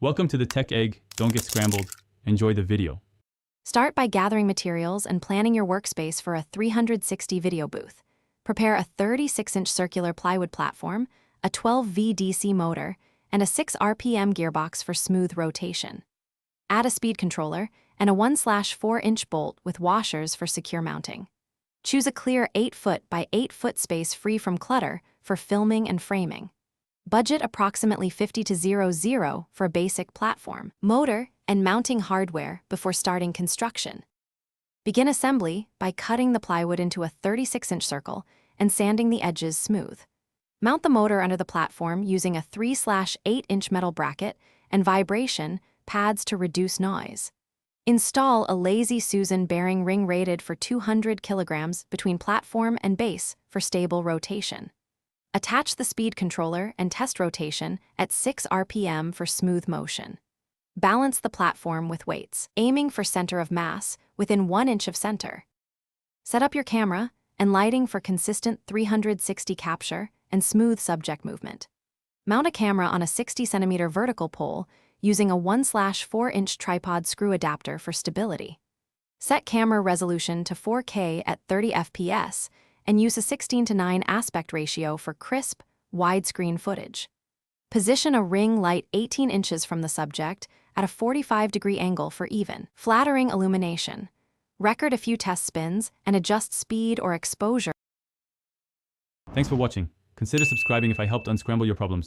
Welcome to the Tech Egg. Don't get scrambled. Enjoy the video. Start by gathering materials and planning your workspace for a 360 video booth. Prepare a 36-inch circular plywood platform, a 12V DC motor, and a 6 RPM gearbox for smooth rotation. Add a speed controller and a 1/4-inch bolt with washers for secure mounting. Choose a clear 8-foot by 8-foot space free from clutter for filming and framing. Budget approximately $50 to $00 for a basic platform, motor, and mounting hardware before starting construction. Begin assembly by cutting the plywood into a 36-inch circle and sanding the edges smooth. Mount the motor under the platform using a 3/8-inch metal bracket and vibration pads to reduce noise. Install a Lazy Susan bearing ring rated for 200 kilograms between platform and base for stable rotation. Attach the speed controller and test rotation at 6 RPM for smooth motion. Balance the platform with weights, aiming for center of mass within 1 inch of center. Set up your camera and lighting for consistent 360 capture and smooth subject movement. Mount a camera on a 60-centimeter vertical pole using a 1/4-inch tripod screw adapter for stability. Set camera resolution to 4K at 30 FPS and use a 16:9 aspect ratio for crisp, widescreen footage. Position a ring light 18 inches from the subject at a 45-degree angle for even, flattering illumination. Record a few test spins and adjust speed or exposure. Thanks for watching. Consider subscribing if I helped unscramble your problems.